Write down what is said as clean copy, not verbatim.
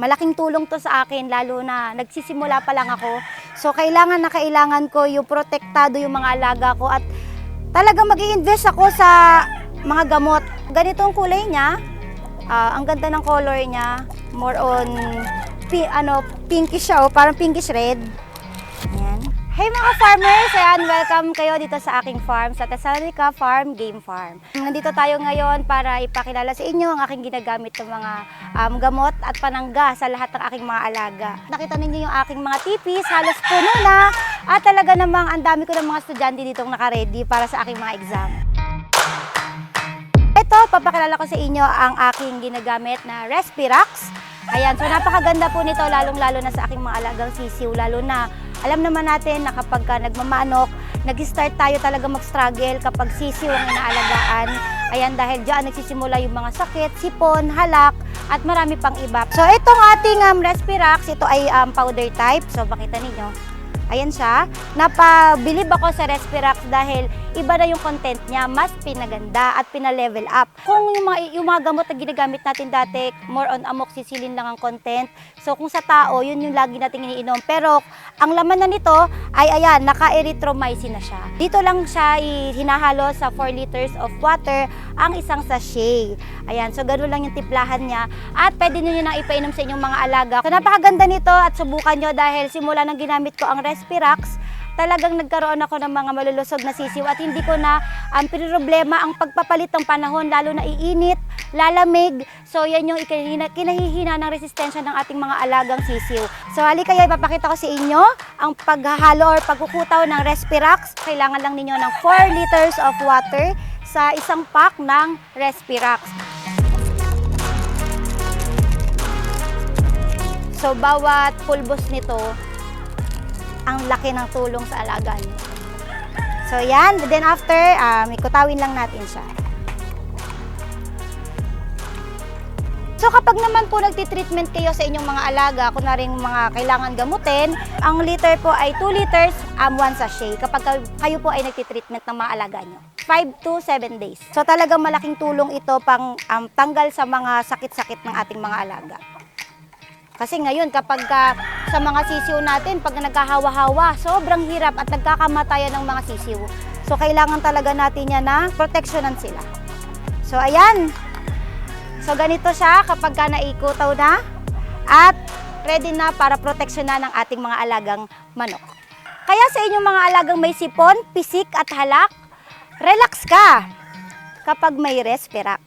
Malaking tulong to sa akin, lalo na nagsisimula pa lang ako. So kailangan na kailangan ko yung protektado yung mga alaga ko at talagang mag-i-invest ako sa mga gamot. Ganito ang kulay niya. Ang ganda ng color niya. More on pinkish siya, parang pinkish red. Ayan. Hey mga farmers! Ayan, welcome kayo dito sa aking farm, sa Thessalonica Farm Game Farm. Nandito tayo ngayon para ipakilala sa inyo ang aking ginagamit ng mga gamot at panangga sa lahat ng aking mga alaga. Nakita ninyo yung aking mga tipis, halos puno na. At talaga namang ang dami ko ng mga estudyante ditong naka-ready para sa aking mga exam. Ito, papakilala ko sa inyo ang aking ginagamit na Respirax. Ayan, so napakaganda po nito, lalong-lalo na sa aking mga alagang sisiw, lalo na alam naman natin na kapag nagmamanok, nag-start tayo talaga mag-struggle kapag sisiw ang inaalagaan. Ayan, dahil dyan nagsisimula yung mga sakit, sipon, halak, at marami pang iba. So itong ating Respirax, ito ay powder type. So makita ninyo. Ayan siya. Napabilib ako sa Respirax dahil iba na yung content niya, mas pinaganda at pina-level up. Kung yung mga gamot na ginagamit natin dati, more on amoxicillin lang ang content. So kung sa tao, yun yung lagi natin iniinom. Pero ang laman na nito ay ayan, naka-erythromycin na siya. Dito lang siya hinahalo sa 4 liters of water ang isang sachet. Ayan, so gano'n lang yung tiplahan niya. At pwede nyo nang ipainom sa inyong mga alaga. So napakaganda nito at subukan nyo dahil simula nang ginamit ko ang Respirax, talagang nagkaroon ako ng mga malulusog na sisiw at hindi ko na problema ang pagpapalit ng panahon, lalo na iinit, lalamig. So yan yung kinahihina ng resistensya ng ating mga alagang sisiw. So halika kayo, ipapakita ko sa inyo ang paghahalo or pagkukutaw ng Respirax. Kailangan lang ninyo ng 4 liters of water sa isang pack ng Respirax. So bawat pulbos nito, ang laki ng tulong sa alaga niyo. So yan, then after, ikutawin lang natin siya. So kapag naman po nagtitreatment kayo sa inyong mga alaga, kunaring mga kailangan gamutin, ang liter po ay 2 liters, 1 sachet, kapag kayo po ay nagtitreatment ng mga alaga nyo. 5 to 7 days. So talagang malaking tulong ito pang tanggal sa mga sakit-sakit ng ating mga alaga. Kasi ngayon, kapag sa mga sisiw natin, pag nagkahawa-hawa, sobrang hirap at nagkakamatayan ng mga sisiw. So, kailangan talaga natin yan na proteksyonan sila. So, ayan. So, ganito siya kapag naikutaw na at ready na para proteksyonan ng ating mga alagang manok. Kaya sa inyong mga alagang may sipon, pisik at halak, relax ka kapag may Respirax.